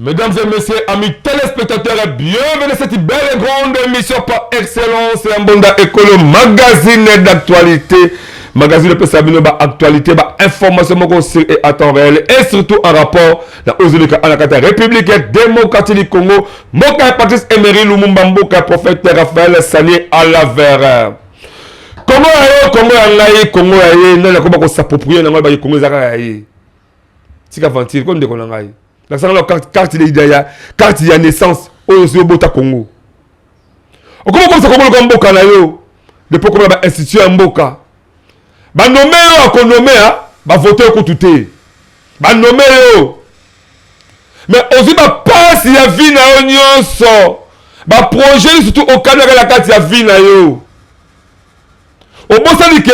Mesdames et messieurs, amis téléspectateurs, bienvenue à cette belle et grande émission par excellence et Mbonda Écolo, magazine d'actualité. Magazine de Sabino, actualité, information et à temps réel et surtout en rapport à la République démocratique du Congo. Moka Patrice Emery Lumumba Mboka, prophète Raphaël Sani à la verre. Congo aye, Congo aye, non la comment s'approprier dans le Congo aye. C'est qu'à ventir, comme de Congo aye. La carte de naissance au Bota Congo. Comment ça Congo le Mboka na yo? Depuis qu'on a institué un Mboka. Ba nommé yo ko nommé ba voter ko touté. Ba nommé yo. Mais aussi ba passe ya vie na yo nyonso. Ba projet surtout au cadre la carte ya vie na yo. Au bon sens que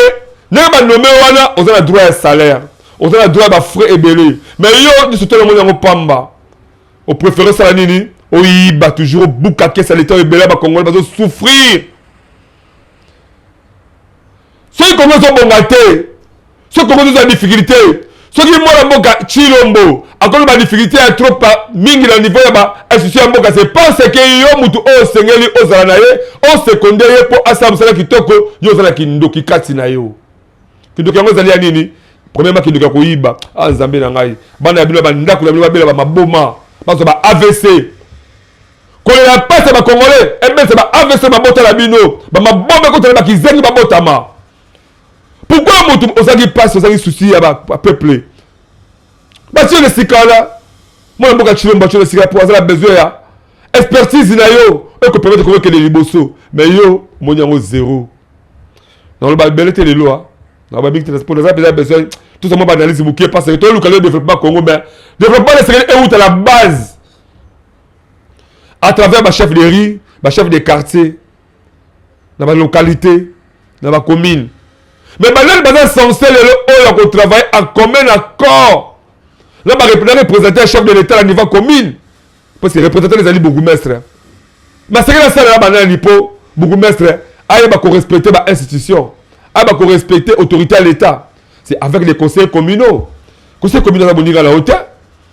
na ba nommé wana on a droit à salaire. On a droit à frais et belé. Mais yo du surtout le monde en pamba. Au préféré ça nini, oui ba toujours bouka ça l'état et belé ba Congo ba souffrir. Ceux qui ont des ceux qui ont des difficultés, ceux qui ont des chilombo, à cause de la difficulté à trop mingi dans le niveau de l'institution, c'est parce que yo mutu o sengeli o zalanaye, o secondaire pour assamsala kitoko, yo zala kindoki katina yo. Kindoki yango zali ya nini? Premièrement kindoki ko yiba, ah nzambe na ngai. Bana ya bino ba ndako na bino ba bela ba maboma, ba so ba AVC. Quand la passe ba congolais, et même c'est ba AVC ba bota la bino, ba maboma ko tala ba kizengi ba botama. Pourquoi on s'est passe aux soucis à peuple? Parce que les là, moi je suis un peu de pour avoir besoin expertise na yo, et que permettre de convaincre les liboso, mais yo mon yango zéro. Dans le bel était les lois, dans le big transport, on a besoin tout ça mon analyse bouquet parce que tout le développement Congo, mais développement de sécurité est à la base à travers ma chef de riz, ma chef de quartier, dans ma localité, dans ma commune. Mais maintenant, les censés travailler en commun accord. Là, je vais représenter un chef de l'État à niveau commune. Parce que représenter les alliés bourgmestres. Mais c'est que la salle là, niveau bourgmestre, il faut respecter l'institution. Il faut respecter l'autorité à l'État. C'est avec les conseils communaux. Les conseils communaux, ils vont à la hauteur.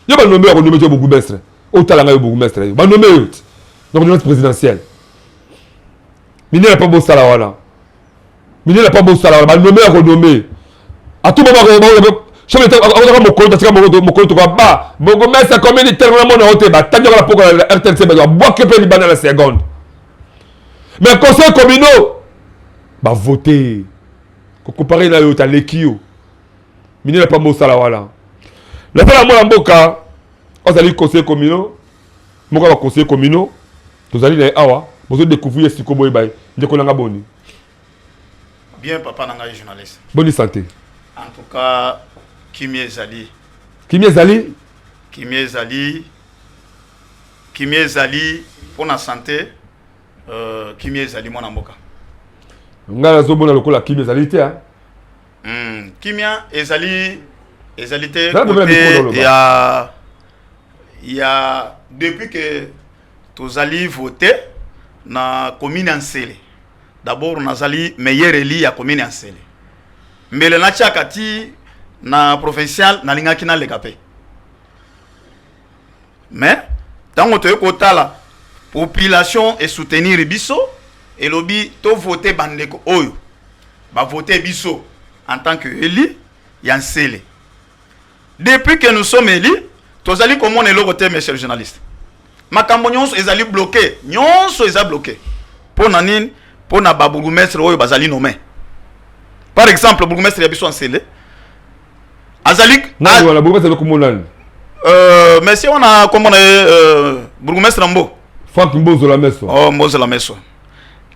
Ils vont nommer le bourgmestre. Autant la bourgmestre. Ils vont nommer donc le présidentiel. Mais il n'y a pas beau salaire là. Mais il n'y a pas beau salaire, il nommé à renommer. À tout moment, je vais mon compte, mon compte, mon ça combien de termes mon hôtel, t'as la pour la RTNC, bois que peut la seconde. Mais conseil communaux, voter. Comparé à l'autre, à l'équio. Mais il n'y a pas beau salaire là. La fois la mboka, on a dit conseil communaux, mon conseil communaux, vous allez aller awa, vous allez découvrir ce que vous avez, vous allez boni. Bien, papa Nanga journaliste. Bonne santé. En tout cas, Kimie Zali. Kimie Zali? Kimie Zali. Kimie Zali, pour la santé, Kimie Zali, mon amboka. Nga zo bona lokola Kimie Zali te hein. Kimie Zali, Ezalité, il y a depuis que tous allés voter na commune en Sélé. D'abord, on a sali meilleur élu à commune en Sélé. Mais le Natchakati, na provincial, na lingakina le capé. Mais, tant que tu as la population et soutenir Bisso, et lobby, tu voter Bandeko Oyo. Va voter Bisso en tant que élu, il y a un Sélé. Depuis que nous sommes élus, tu as comment on est le côté, monsieur le journaliste. Ma campagne est bloquée. Nyonso est bloqué. Pour Nanine, pour na bourgmestre oyo bazali nommé. Par exemple, bourgmestre yabiso en Sélé. Azalik na wala bourgmestre ko monal. Mais si on a comment bourgmestre Mbo. Franck Mbozo la Messo. Oh Mbozo la Messo.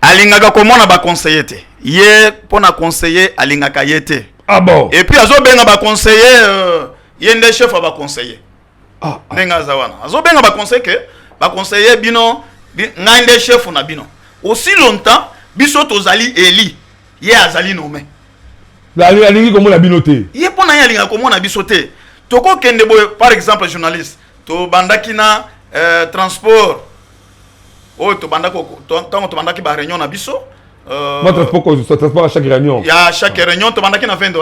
Alingaka comment na ba conseiller te. Yé pour na conseiller alingaka yete. Ah bon. Et puis azo benga ba conseiller yende chef ba conseiller. Ah. Nenga zawana. Azo benga ba conseiller que ba conseiller bino ngande chef na bino. Aussi longtemps biso tozali eli ye azali nommé la alingi comme la binoté ye pona ya linga comme na bisoté toko kende boy par exemple journaliste to bandaki na transport to bandako to bandaki ba réunion na biso transport à chaque réunion ya chaque réunion to bandaki na $20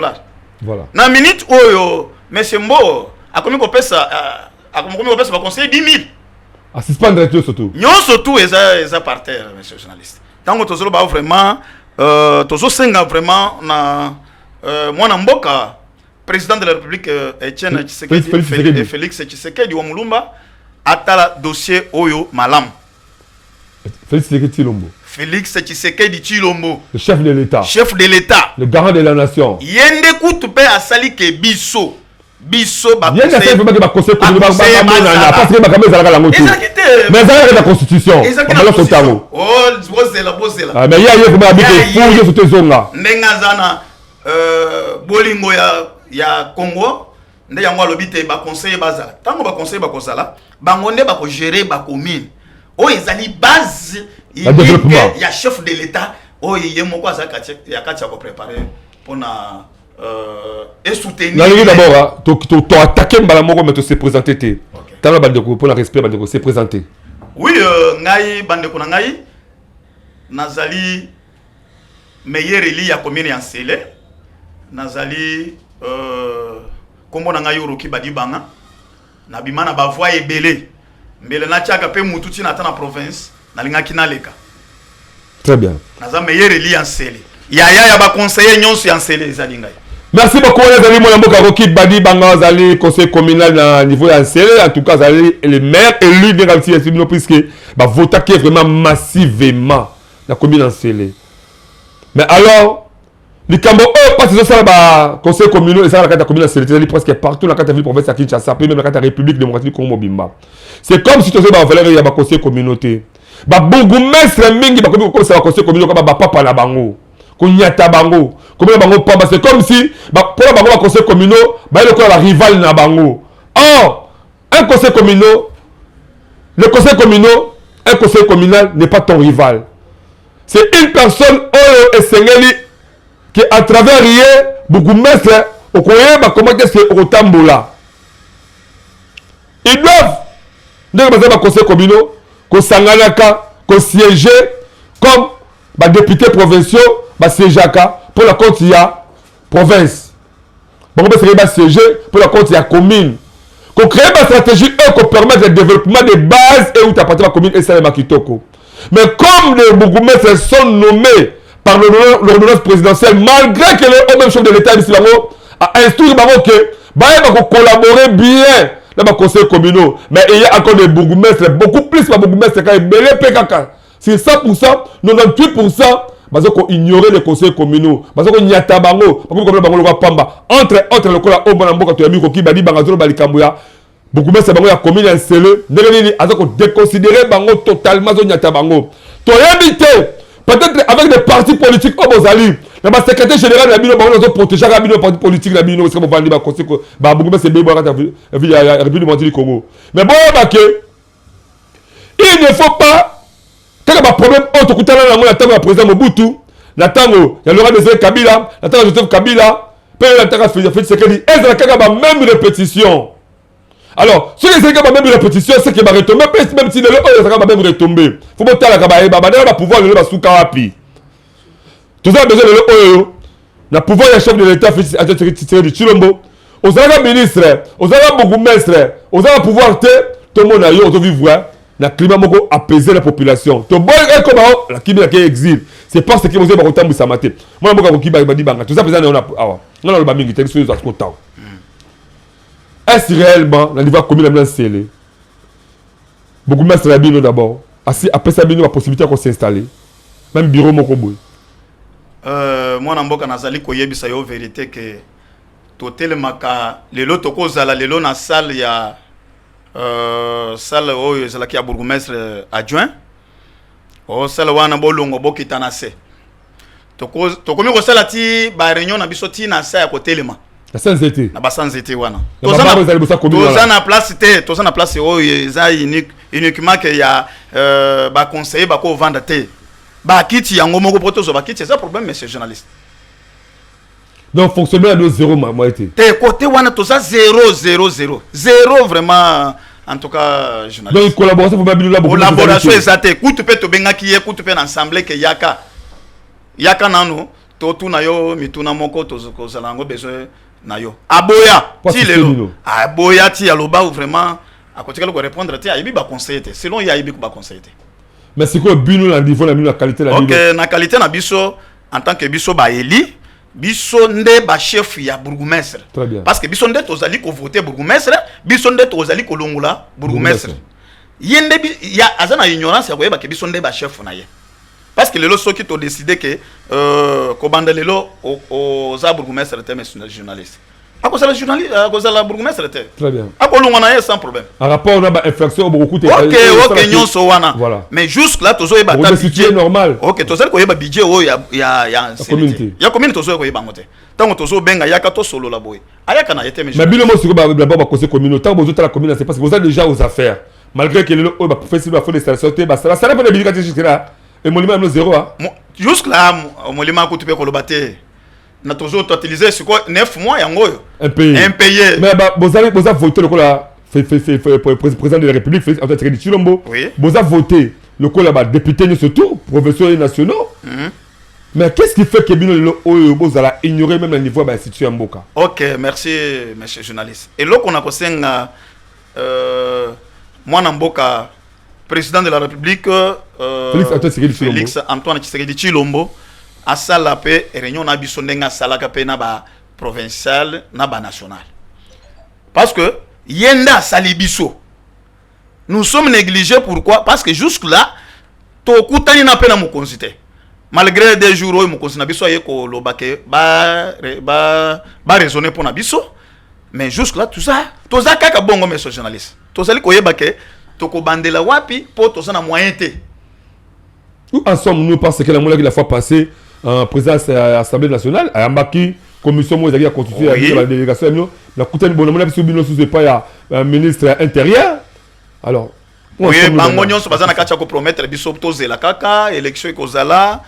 voilà na minute oyo monsieur Mbo akomi ko pesa akomokomi opesa ba conseiller 10 000 à suspendre tout surtout nyonso tout eza par terre monsieur journaliste tango tozolo ba vraiment tozo senga vraiment na mwana mboka président de la République Etienne Tshisekedi Félix Tshisekedi wa Mulumba atala dossier oyo malam Félix Tshisekedi Tshilombo Félix Tshisekedi Tshilombo le chef de l'État le garant de la nation yende kutu pe asali ke biso ba yende asali vraiment que ba conseil communal parce que ba kameza la ngoto mais ça est la constitution bozela mais ya vraiment habité fouille sur tes zonga ndenga zana bolingo ya Congo nde yango alobi te ba conseiller bazala tango ba conseiller ba kozala bango nde ba ko gérer ba commune o ezali base ya chef de l'État o yé moko azaka ya katia ko préparer pona et soutenir non d'abord to attaquer mbala moko mais to se présenter te tala bandeko pour la respect bandeko se présenter oui ngai bandeko na ngai nazali meilleur élu ya commune ya Nsele nazali kombo na ngai Oroki Badibanga na bimana ba voix ebele mbele na tiaka pe mutu tina ata na province na lingaki na leka très bien naza meilleur élu ya Nsele ya ba conseiller nyonso ya Nsele ezali ngai. Merci beaucoup les amis mon mboka Oroki Badibanga zali conseil communal na niveau ya Nsele en tout cas zali le maire élu bien garanti est puisque ba voter qui est vraiment massivement la commune Nsele mais alors les Cambo parce que ça ba conseil communal et ça la carte commune Nsele presque partout la carte ville province à Kinshasa puis même la carte République démocratique Congo Bimba c'est comme si tu sais ba valeur ya ba conseil communauté ba bourgmestre mingi ba comme ça conseil communauté ba papa na bango ko nyata bango comme bango pamba c'est comme si ba pour bango ba conseil communal ba le ko la rival na bango or un conseil communal le conseil communal un conseil communal n'est pas ton rival c'est une personne oh esengeli qui à travers rien bourgmestre au koyeba comment est-ce que au tambola ils doivent ndenge ba conseil communal ko sanganaka ko siéger comme ba députés provinciaux ba siégeaka pour la compte ya province bon ba siéger pour la compte ya commune ko créer ba stratégie ko permettre le développement des bases et où t'appartient la commune et ça les makitoko mais comme les bourgmestres sont nommés par l'ordonnance présidentielle malgré que le même chef de l'État a instruit que va collaborer bien dans le conseil communal mais il y a encore des bourgmestres beaucoup plus de bourgmestres quand il c'est 100% 98% parce qu'on ignorait les conseils communaux parce qu'on y a tabango entre autres le cola au bonambo tu as mis qui badi bangazolo balikambuya bourgmestre bango ya commune ya Nsele ndenge ni azako déconsidérer bango totalement zo nyata bango to habité peut-être avec des partis politiques au Bozali le secrétaire général de la bino bango zo protéger la bino parti politique la bino parce que bon bandi ba conseil ba bourgmestre be boka ta ville ya République du Congo mais bon baké il ne faut pas que ba problème autre kutana na ngona tango ya président Mobutu na tango ya Laurent Désiré Kabila na tango Joseph Kabila pe na tango Félix Tshisekedi et la kaka ba même répétition. Alors, si les gens même répétition, c'est qu'ils vont retomber, même si les gens vont même retomber. Il faut que tu pouvoir le sous Karapi. Tout ça, besoin de l'eau. Le pouvoir du chef de l'État, Tshisekedi Tshilombo, aux autres ministres, aux autres bourgmestres, aux autres pouvoirs, tout le monde a eu, on vivre, le climat moko apaiser la population. Tout le monde comme la climat qui exile. C'est parce que vous avez autant de samaté. Moi, je suis un peu tout ça, besoin de on a le bamingi, c'est ce que est-ce réellement la niveau commune de Nsele beaucoup de Rabino d'abord après ça Rabino la possibilité de s'installer même bureau moko boy moi na mboka nazali koyebisa yo vérité que totelemaka lelo tokozala lelo na salle ya salle oyo ezalaki ya bourgmestre adjoint o salle wana bolongo bokita na se tokomi kosala ti ba réunion na biso ti na sa ya kotelema la sanzete na basanzete wana toza na place te toza na place oyo eza uniquement que ya ba conseiller ba ko vendre te ba kiti yango moko protozo ba kiti c'est un problème monsieur journaliste donc fonctionnement de zéro moi été te côté wana toza 0 vraiment en tout cas journaliste donc collaboration pour babilo la collaboration exacte kutu pe to benga ki kutu pe na ensemble que yaka nanu to tu na yo mituna moko tozo kozala ngo besoin na yo aboya ti lelo aboya ti aloba vraiment à côté de répondre, il y a conseiller. Selon il y a un conseiller. Mais c'est quoi bino la niveau la qualité la OK, la qualité na biso en tant que biso ba eli, biso nde ba chef ya bourgmestre. Très bien. Parce que biso nde tozali ko voter bourgmestre, biso nde tozali ko longola bourgmestre. Yende ya azana ignorance ya koyeba ke biso nde ba chef na ye. Parce que lelo soki to décider que ko banda lelo o za bourgmestre te mais journaliste. À cause de la journaliste, à cause de la bourgmestre. Très bien. À cause de sans problème. En rapport, on a une infraction beaucoup de OK, voilà. Mais jusque là, tu as un budget normal. OK, tu as un budget, il y a communauté. Il y a communauté, tu as un budget. Tant que tu as un budget, il y a un solo là. Mais bien, moi, c'est d'abord parce que communauté, tant que vous la communauté, c'est parce que vous êtes déjà aux affaires. Malgré que le professeur va faire des stations, ça n'a pas de budget jusque là. Et mon limite, zéro. Jusque là, mon limite, tu peux le battre. Na toujours utilisé c'est quoi 9 mois yango impayé mais vous avez voté le là président de la République en fait Tshisekedi Tshilombo vous avez voté le coup là député surtout professeurs nationaux mais qu'est-ce qui fait que bino vous allez ignorer même le niveau de l'institution Mboka? OK, merci monsieur journaliste et là qu'on a kosenga moi Mboka président de la République Félix Antoine Tshisekedi Tshilombo asala pe réunion na biso ndenga salaka pe na ba provincial na ba national parce que yenda sali biso nous sommes négligés pourquoi parce que jusque là to kutani na pe na mokonzi te malgré des jours où mokonzi na biso yeko lobake ba raisonner pour na biso mais jusque là tout ça to za kaka bongo monsieur journaliste to sali koyeba ke to ko bandela wapi po to na moyen te où en sommes-nous parce que la fois passée président de l'Assemblée nationale, à Yambaki, commission qui a constitué la délégation, la coutane bonne sous pas un ministre intérieur. Alors, oui, bangonyon se basant na kacha ko promettre biso toze la kaka élection ekozala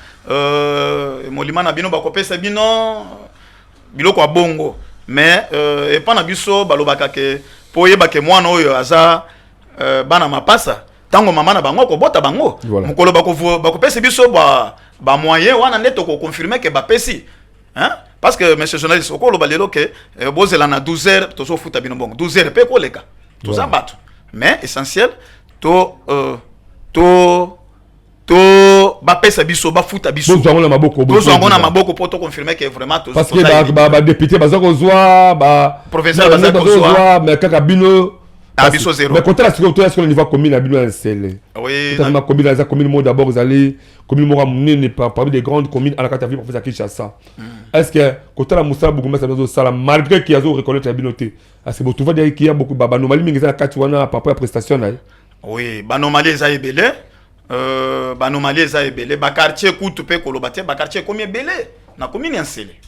molima na bino ba kopesa bino biloko ya bongo mais et pas na biso balobaka ke po yeba ke mwana oyo aza bana mapasa tango mama na bango ko bota bango mukolo ba kopesa biso ba moyen wana neto ko confirmer que ba pesi hein parce que monsieur journaliste ko lo balelo que bozela na 12h to so futa bino bongo 12h pe ko leka to za bato mais essentiel to ba pesa biso ba futa biso to na maboko pour to confirmer que vraiment to parce que ba député ba zozwa ba professeur ba zozwa mais kaka bino abiso zéro mais quand est-ce que le niveau commune a bien scellé oui la commune moi d'abord vous allez commune moi n'est pas parmi des grandes communes à la catégorie professeur Kinshasa est-ce que quand la Moussa Bougouma ça doit ça malgré qu'il y a reconnaître la binoté c'est beau tu vois dire qu'il y a beaucoup de normali mais ça quatre wana par rapport à prestation là oui normali ça est belé normali ça est belé ba quartier coûte pe kolobate ba quartier combien belé na commune en scellé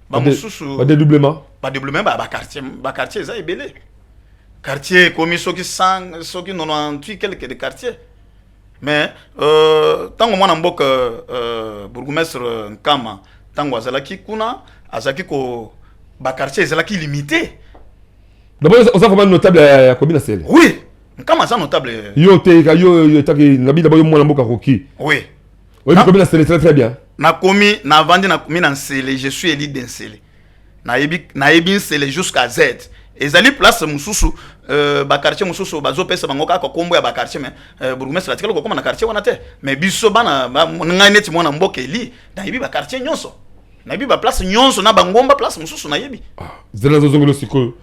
ba mususu ba dédoublement ba quartier ça est belé quartier comme ceux qui 98 quelques de quartiers mais tant que moi n'amboka bourgmestre Nkama tant que azalaki kuna azaki ko ba quartier azalaki limité d'abord on a vraiment notable à commune celle oui Nkama ça notable yo taki nabi d'abord moi n'amboka roki oui commune celle très bien na komi na vandi na commune en celle je suis élu d'un celle na ebi celle jusqu'à Z ezali place mususu ba quartier mususu bazo pesa bango ka kombo ya ba quartier mais bourgmestre atikelo ko koma na quartier wana te mais biso bana ngai neti mona mboka eli na yebi ba quartier nyonso na yebi ba place nyonso na bangomba place mususu na yebi zela zozongelo siko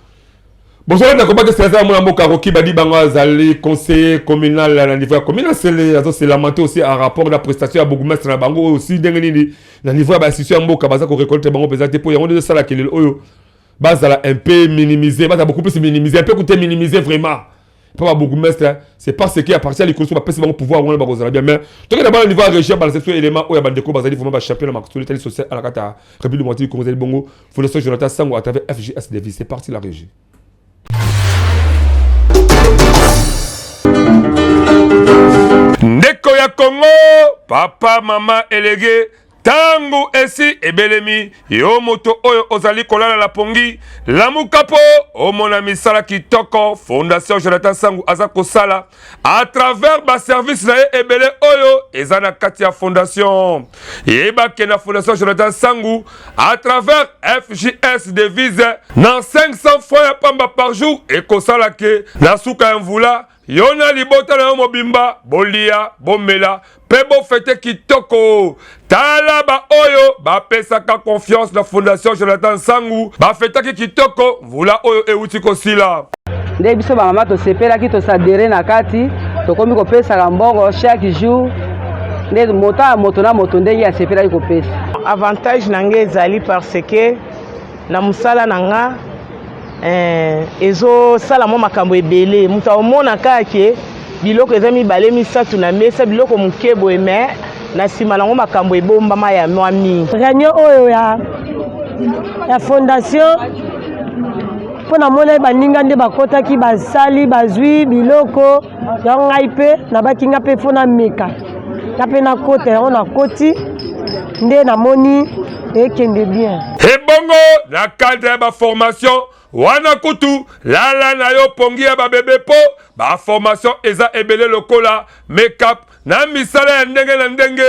bonsoir na komba que c'est ça mona mboka roki badi bango azali conseiller communal na niveau communal c'est lamenté aussi en rapport de la prestation à bourgmestre na bango aussi ndengeni na niveau ya ba institution mboka baza ko récolter bango pesate pour yango de ça la kelelo oyo bazala un peu minimisé, bazala beaucoup plus minimisé, un peu coûter minimisé vraiment. Pas beaucoup mestre, c'est parce qu'il appartient à l'économie, va passer mon pouvoir on va bien mais donc d'abord au niveau région dans ces éléments où il y a bande de bazali vraiment champion ma culture sociale à la carte République du Congo Bongo, Fondation Jonathan Sango à travers FJS Davis, c'est parti la régie. Ndeko ya Congo, papa, maman élégué tangu esi ebelemi yo moto oyo ozali kolala la pongi lamuka po omona misala kitoko Fondation Jonathan Sangu aza kosala à travers ba service na ye ebele oyo eza na kati ya fondation yeba ke na Fondation Jonathan Sangu à travers FJS devise na 500 fois ya pamba par jour et kosala ke na suka ya mvula yona libota na yo mobimba bolia bomela pe bo fete kitoko tala ba oyo ba pesaka confiance na Fondation Jonathan Sangu ba fetaki kitoko mvula oyo euti kosila nde biso ba mama to sepelaki to sadere na kati tokomi kopesa mbongo chaque jour nde moto na moto ndenge ya sepelaki kopesa avantage nange ezali parce que na musala nanga ezo sala mo makambo ebele mutu omona kake biloko eza mibale misatu na mesa biloko mukebo eme na nsima nango makambo ebombama ya mwa mingi réunion oyo ya fondation mpo namona baninga nde bakotaki basali bazwi biloko yango ngai mpe nabakinga mpe mpo nameka nga mpe nakota yango nakoti nde namoni ekende bien ebongo na cadre ya baformation wana kutu lala na yo pongi ya babebe po baformation eza ebele lokola make-up na misala ya ndenge na ndenge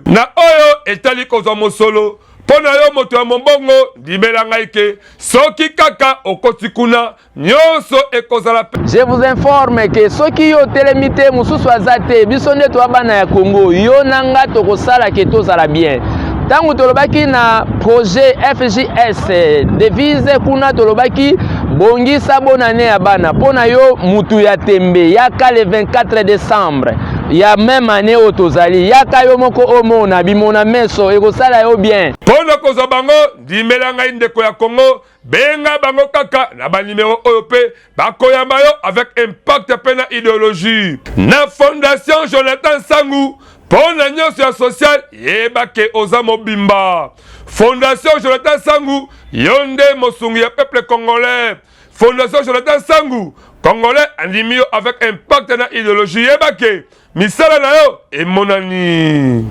na oyo etali kozwa mosolo mpo na yo moto ya mombongo ndimela ngai ke soki kaka okoti kuna nyonso ekozala. Je vous informe que soki yo telemi te mosusu aza te biso nde toya bana ya Congo yo na nga tokosala ke tozala bien tango tolobaki na projet FJS devise kuna tolobaki bongisa bonane ya bana pona yo mutu ya tembe yaka le 24 décembre ya même année oyo tozali yaka yo moko omona bimona meso ekosala yo bien pona kozwa bango ndimela ngai ndeko ya Congo benga bango kaka na banimero oyo pe bakoyamba yo avec impact pe na idéologie na Fondation Jonathan Sangu pona nyonso ya social yeba ke oza mobimba Fondation Jonathan Sangu yonde mosungu ya peuple congolais Fondation Jonathan Sangu congolais andimi yo avec impact na idéologie yeba ke misala na yo emonani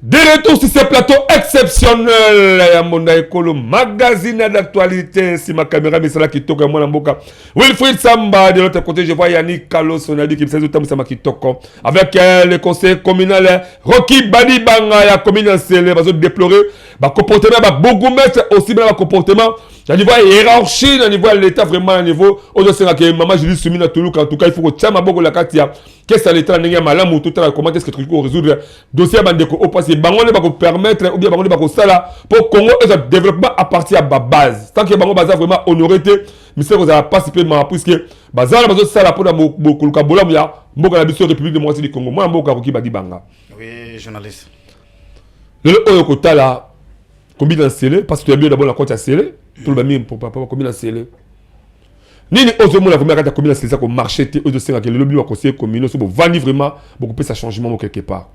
de retour sur ce plateau exceptionnel ya Monda Ekolo magazine d'actualité si ma caméra misala kitoko ya mwana mboka Wilfried Samba de l'autre côté je vois Yannick Kalos on a dit qu'il s'est tout sama kitoko avec le conseil communal Rocky Badibanga ya commune Sele va déplorer ba comportement ba bourgmestre aussi ba comportement à niveau hiérarchie à niveau l'état vraiment à niveau au dossier que maman Julie Soumina Toulouk en tout cas il faut que tchama boko la katia qu'est-ce que l'état n'engage malamu tout à comment est-ce que truc pour résoudre dossier bandeko au passé bango ne va ko permettre ou bien bango ne va ko sala pour Congo et le développement à partir de la base tant que bango baza vraiment honorité mais c'est que ça va participer ma puisque baza la bazo sala pour beaucoup le kabola ya mboka la biso République démocratique du Congo moi mboka Rocky Badibanga oui journaliste le oyo kota la combien d'ancélé parce que tu as bien d'abord la compte à sceller tout le monde pour papa combien d'ancélé nini ozomo la première carte combien d'ancélé ça comme marché te de senga que le lobby va conseiller communaux so vendre vraiment beaucoup plus ça changement quelque part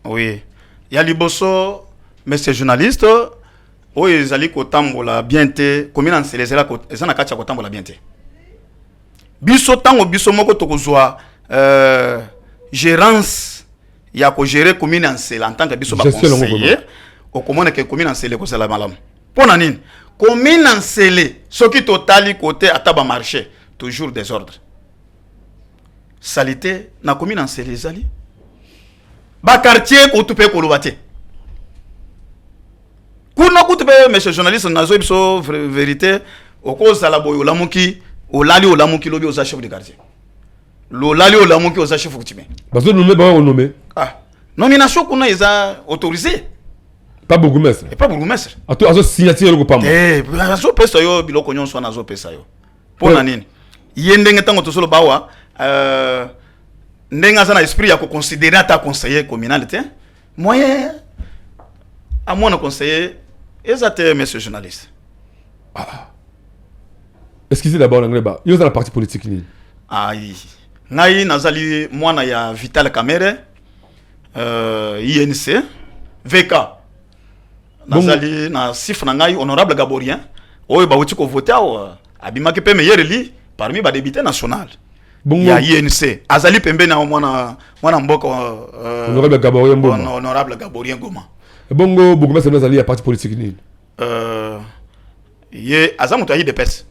oui il y a liboso mais ces journalistes oyo ezali kotambola bien te combien d'ancélé eza na kati ya kotambola bien te biso tango biso moko tokozwa gérance ya ko gérer commune d'ancélé en tant que biso ba conseiller au commune que commune d'ancélé ko sala malam pona nini commune d'ancélé soki totali côté ataba marché toujours désordre salité na commune d'ancélé ezali ba quartier ko tupe ko lobate kuna kutupe monsieur journaliste nazo biso vérité okozala boyo lamuki olali olamuki lobi oza chef de quartier lolali olamuki oza chef coutumier bazo nommer ba on nommer ah nomination kuna eza autorisé pas bourgmestre et pas bourgmestre azo signature le pas azo pesa yo biloko nyonso na azo pesa yo pona nini yendenge tango tosolo bawa ndenga sana esprit ya ko considérer ta conseiller communal te moyen à mon conseiller exactement monsieur journaliste excusez d'abord l'anglais ba yo dans la partie politique ni ai ngai nazali mwana ya Vital Kamerhe INC VK nazali na sifra ngai honorable Gaborien oyo ba wuti ko voter abimaki pe meilleur li parmi ba député national ya INC azali pembe na mwana mboka honorable Gaborien Ngoma. Honorable Gaborien Ngoma. Bongo bourgmestre nazali ya parti politique nini? Ye azamuto ayi de pes.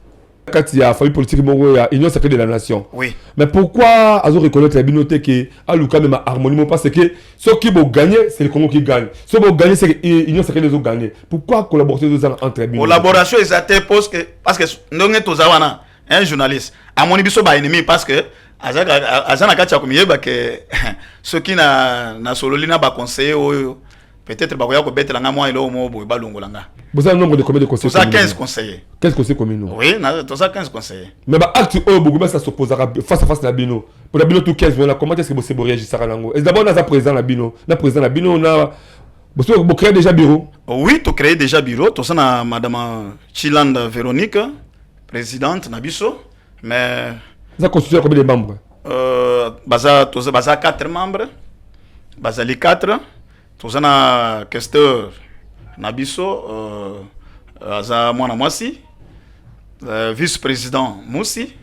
Quand il y a famille politique mongo ya Union sacrée de la nation. Oui. Mais pourquoi azo reconnaître la binoté que aluka même harmonie parce que ceux qui vont gagner c'est le Congo qui gagne. Ceux qui vont gagner c'est Union sacrée les autres gagner. Pourquoi collaboration entre les collaboration exacte parce que ndonge tozawana un journaliste amoni biso ba ennemi parce que azana kacha kumiyeba que ceux qui na sololina ba conseiller oyo peut-être ba ko betela nga moi ilo mo boy balongolanga. Vous avez un nombre de combien de conseillers? Vous avez 15 conseillers. 15 conseillers communaux. Oui, vous avez 15 conseillers. Mais acte au Bougouba ça s'opposera face à face à la Bino. Pour la Bino tout 15 comment est-ce que vous réagissez à Lango? Et d'abord on a président la Bino, na président la Bino on a vous créez déjà bureau? Oui, tu crées déjà bureau, tu sais na madame Chilanda Véronique, présidente Nabiso, mais ça constitue combien de membres? Baza 4 membres. Baza les 4. Tu sais na questeur Nabiso, aza mwana mwasi, vice-président Moussi,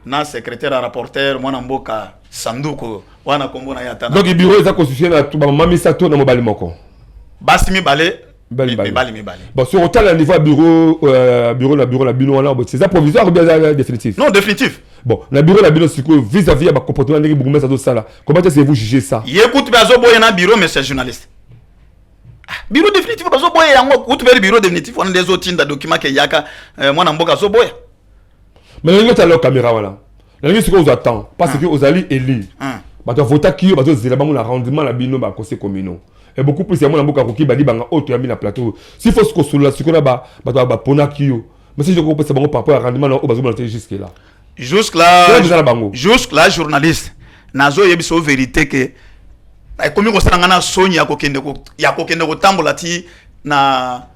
na secrétaire à rapporteur mwana mboka Sanduko, wana kombo na yatana. Donc le bureau est constitué na tout mami sato na mobali moko. Basi mi balé. Mi balé. Bon sur autant le niveau bureau la bino là c'est ça provisoire ou bien définitif? Non, définitif. Bon, la bureau la bino c'est que vis-à-vis à comportement de Bougouba ça ça là. Comment est-ce que vous jugez ça? Écoute bazo boye na bureau mais c'est journaliste. Bureau définitif bazo boye yango ou tu veux bureau définitif on a des autres documents que yaka mwana mboka zo boye. Mais le tu as la caméra voilà. La nuit c'est que vous attend parce que vous allez élire. Bah tu voter qui bah tu zela ba mon rendement la bino ba conseil communaux. Et beaucoup plus ya mwana mboka ko ki ba di banga auto ya mi na plateau. S'il faut ce que sur la ce qu'on a ba ba pona kiyo. Mais si je comprends c'est bon par rapport à rendement au bazo jusque là. Jusque là journaliste nazo yebiso vérité que comme ko sanga na sonya ko kende ko tambola ti na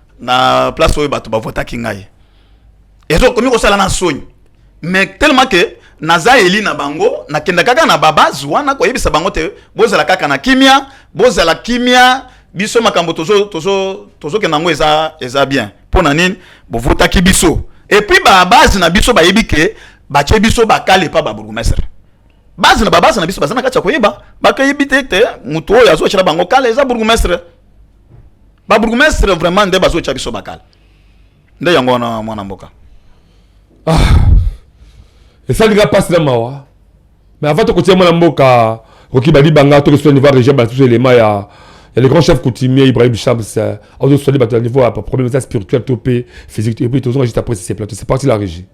place oyo bato ba vota kingai ezo comme ko sala na sonya mais tellement que naza eli na bango na kenda kaka na baba zwana ko yebisa bango te bozala kaka na kimia bozala kimia biso makambo tozo ke nango eza bien pona nini bo vota ki biso et puis ba base na biso ba yebike ba chebiso ba kale pa ba bourgmestre base na babase na biso bazana kacha koyeba ba kayebite te muto oyo azo chira bango kale eza bourgmestre ba bourgmestre vraiment nde bazo cha biso ba kale nde yango na mwana mboka et ça liga passe dans mawa mais avant de continuer mwana mboka Roki Badi Banga to que soit niveau région ba tous les éléments il y a les grands chefs coutumiers Ibrahim Chams on doit soit au niveau à problème spirituel topé physique et puis toujours juste après c'est plateau c'est parti la régie.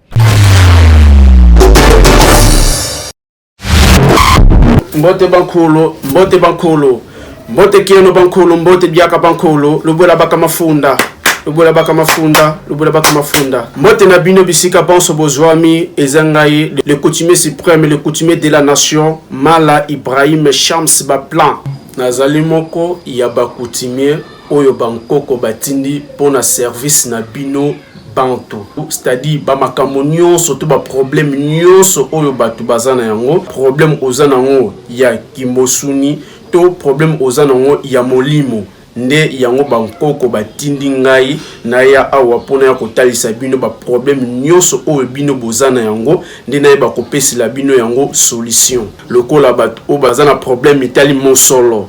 Mbote bankolo mbote kieno bankolo mbote biaka bankolo lobola baka mafunda mbote na bino bisika banso bozwami ezangaye le coutumier suprême le coutumier de la nation Mala Ibrahim Chams ba plan nazali moko ya ba coutumier oyo bankoko batindi pona service na bino bantu c'est-à-dire ba makambo nyonso to ba problème nyonso oyo batu bazana yango problème ozana yango ya kimosuni to problème ozana yango ya molimo nde yango bankoko batindi ngai na ya awa pona ya kotalisa bino ba problème nyonso oyo bino bozana yango nde na ba kopesila bino yango solution lokola batu o bazana problème itali mosolo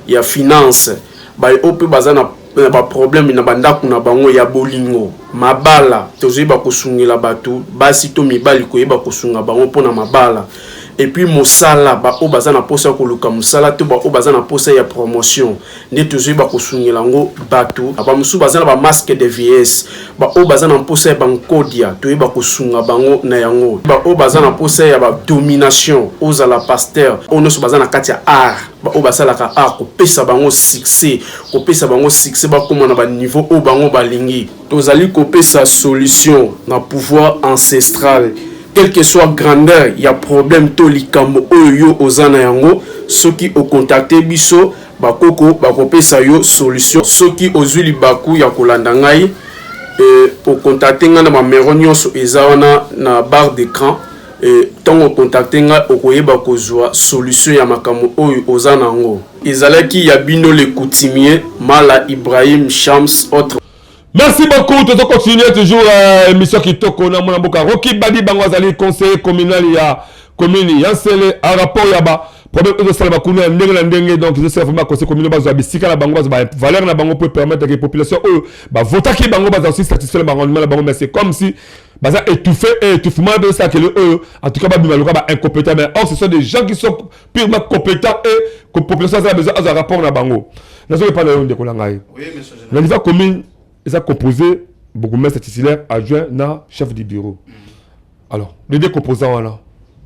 ya finance ba ope bazana ba problème na bandaku na bango ya bolingo mabala tozoyeba kosungela batu basi to mibali koyeba kosunga bango pona mabala et puis mosala ba o bazana posa koluka mosala to ba o bazana posa ya promotion nde tozoyeba kosungela ngo batu ba musu bazana ba masque de vieillesse ba o bazana posa ya bankodia toyeba kosunga bango na yango ba o bazana posa ya ba domination ozala pasteur ono so bazana kati ya art ba o basala ka art ko pesa bango succès ba koma na ba niveau o bango balingi tozali ko pesa solution na pouvoir ancestral quel que soit grandeur il y a problème to likambo oyo ozana yango soki o contacter biso bakoko bakopesa yo solution soki ozuli baku ya kolanda ngai o contacter nga na ba numéro nyonso ezawana na barre d'écran et tant contacter nga okoyeba kozwa solution ya makambo oyo ozana yango ezalaki ya bino le coutumier Mala Ibrahim Chams autre. Merci beaucoup. Nous continuons toujours l'émission qui toque. On a mon avocat Roki Badi Bangwazali, conseiller communal. Il y a commune yansele a rapport yaba problème de salama kuna ndenge donc je sais vraiment conseil commune bazo bisika na bango bazo valeur na bango pour permettre que population ba voter ki bango bazo aussi satisfaire bango na bango mais c'est comme si baza étouffé et étouffement de ça que en tout cas ba bimaloka ba incompétent mais or ce sont des gens qui sont purement compétents et que population a besoin de rapport na bango nazo pas de ko langai oui monsieur le niveau commune est composé beaucoup mais titulaire adjoint na chef du bureau alors les deux composants là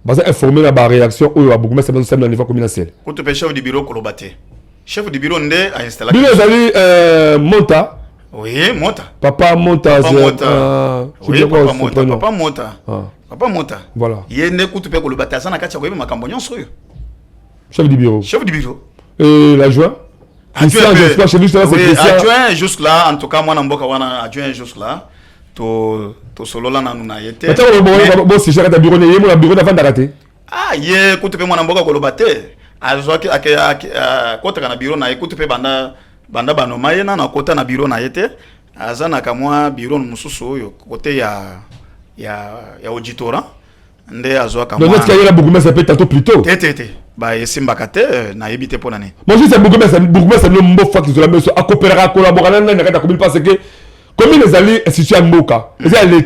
baza informer la réaction ou beaucoup mais c'est dans le niveau communautaire quand tu chef du bureau kolobate chef du bureau ndé a installé bien allez monta oui monta papa monta oui papa monta papa monta papa monta voilà yende kutu pe kolobate azana kacha ko yeba makambo nyonso yo chef du bureau et l'adjoint adjoint jusque là en tout cas moi na mboka wana adjoint jusque là to solola na nuna yete bon si j'ai bureau ne yemo na bureau d'avant d'arrêter ah ye kutu pe mwana mboka kolobate azwaki kota na bureau na ekutu pe banda bano mayena na kota na bureau na yete azana kamwa bureau mususu oyo kote ya auditora nde azwaka moi donc est-ce qu'il y a beaucoup mais ça peut tantôt plus tôt tete ba esimbaka te na yebite pona ne moi je sais beaucoup mais ça no mbo fa kizola meso a coopérer collaborer na ngata commune parce que comme les alliés institution à Mboka les alliés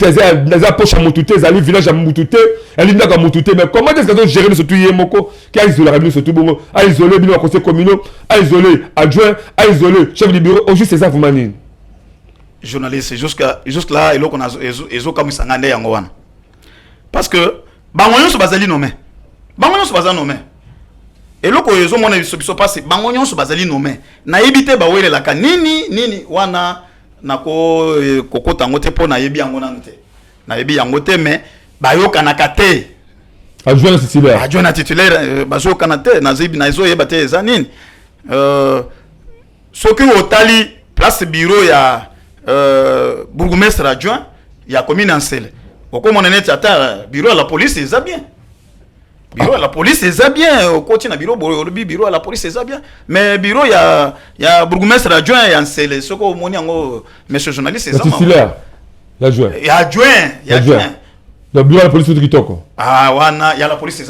les approches à Mutute les alliés village à Mutute elle dit à Mutute mais comment est-ce qu'ils ont géré ce tout Yemoko qui a isolé la réunion surtout bon a isolé le conseil communal a isolé adjoint a isolé chef du bureau au juste c'est ça vous manine journaliste jusque là et là qu'on a ezo comme sangande yango wana parce que bangonyo so bazali nommé et loko ezo mona biso passe bangonyo so bazali nommé na yebite ba wele la nini wana nako kokota ngote po na yebi yango nante na yebi yango te mais bayoka na kate adjoint titulaire bazoka na te na zibi na ezo yeba te eza nini soki otali place bureau ya bourgmestre adjoint ya commune Ansele okoma na net ata bureau à la police eza bien bureau à la police eza bien okoti na bureau bureau à la police eza bien mais bureau ya bourgmestre adjoint ya Ansele soko moni yango monsieur journaliste eza titulaire l'adjoint le bureau à la police de kitoko ah wana ya la police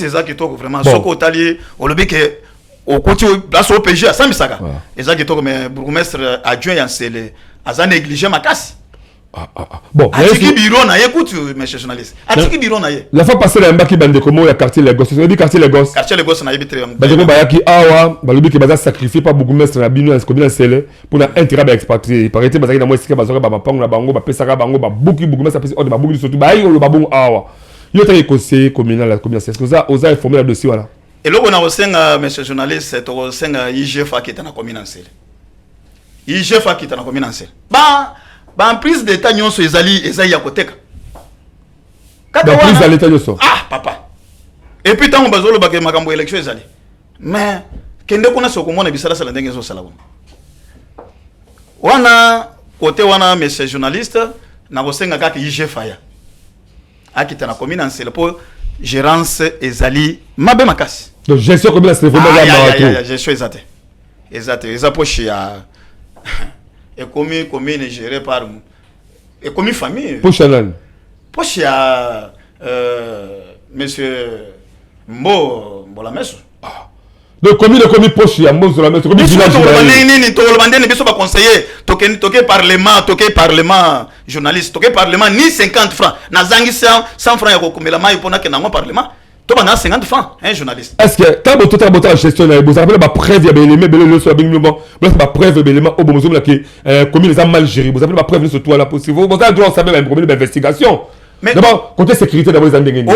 eza kitoko vraiment soko otali olobi ke okoti place OPG à Sambisaka eza kitoko mais bourgmestre adjoint ya Ansele aza négligé makasi bon atiki bureau na écoute monsieur journaliste atiki bureau na la fois passée la mbaki bande komo ya quartier Lagos c'est dit quartier Lagos na yebitre bande ko bayaki awa balobi ke baza sacrifier pas bourgmestre na bino commune Ansele pour na intérêt ba expatrié paraît bazaki na moi sika bazoka ba mapango na bango ba pesaka bango ba buki bourgmestre pesi ordre ba buki surtout ba yo ba bongo awa yo ta conseiller communal la commune Ansele ça osa informer la dossier voilà et loko na osenga monsieur journaliste to osenga IGF akita na commune Ansele IGF akita na commune Ansele ba en prise d'état nyonso ezali ya koteka ba prise à l'état nyonso papa et puis tango bazolo ba ke makambo élection ezali mais kende kuna soko mona bisala sala ndenge zo sala wana côté wana monsieur journaliste na kosenga kaka IGF aya akita na commune Ansele pour gérance ezali mabe makasi donc gestion commune Ansele vraiment gestion eza poche ya et commune gérée par et comme famille poche ya monsieur Mbolameso donc commune poche ya Mbolameso comme village nini to le bandene biso ba conseiller toke parlement journaliste toke parlement ni 50 francs na zangi 100 francs ya kokomela mai pona ke na mo parlement to bana 50 francs un journaliste est-ce que tant boto gestion na vous rappelez ba preuve ya beleme belele so bingo bon ba preuve beleme au bomozo la que commune les a mal géré vous appelez ba preuve sur toi là possible vous avez droit ça même un problème d'investigation mais d'abord côté sécurité d'abord les andengeni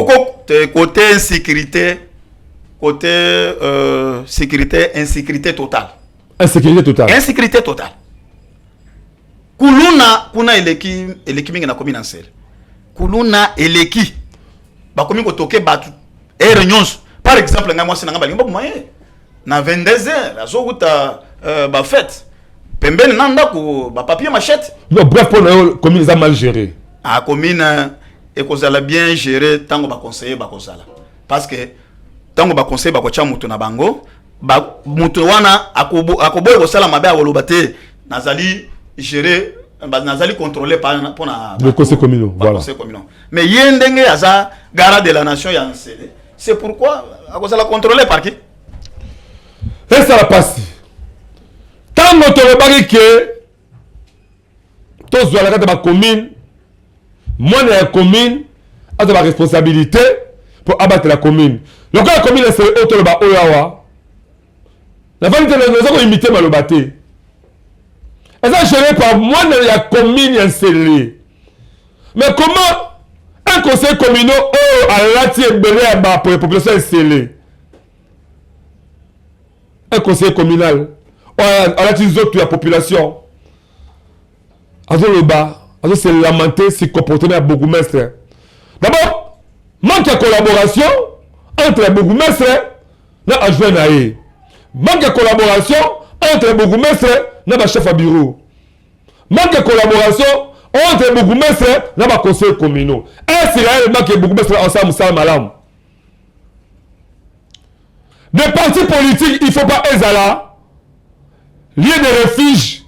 côté sécurité insécurité totale kuna eleki mingi na commune Ansele kuluna eleki ba komi ko toke batu nyonso par exemple nga mwasi na ngamba limba kumaye na 22h azokuta ba fête pembeni na ndako ba papier machette non bref pour la commune ça mal géré commune ekozala bien géré tango ba conseiller ba kozala parce que tango ba conseiller ba ko cha mutu na bango ba mutu wana akoboy ko sala mabe akoloba te nazali gérer nazali contrôlé par le conseil communal. Voilà. Mais yendenge aza garant de la nation ya nsele. C'est pourquoi ça la contrôlé par qui? Et ça la passe. Tant que le bari que tous la carte de la commune, moi la commune a de la responsabilité pour abattre la commune. Donc la commune c'est autre le ba oyawa. La vanité nous avons imité malobaté. Et ça géré par moi dans la commune installée. Mais comment un conseil communal a lâché belé pour les populations installées? Un conseil communal a lâché autres la population. Azo le bas, azo se lamenter si comportement à bourgmestre. D'abord, manque de collaboration entre les bourgmestres et adjoint naé. Manque de collaboration entre les bourgmestres et le chef à bureau. Manque de collaboration entre les bourgmestres et le conseil communal. Et c'est réellement que les bourgmestres ensemble ça malam. Des partis politiques, il ne faut pas être là. Lieu de refuge.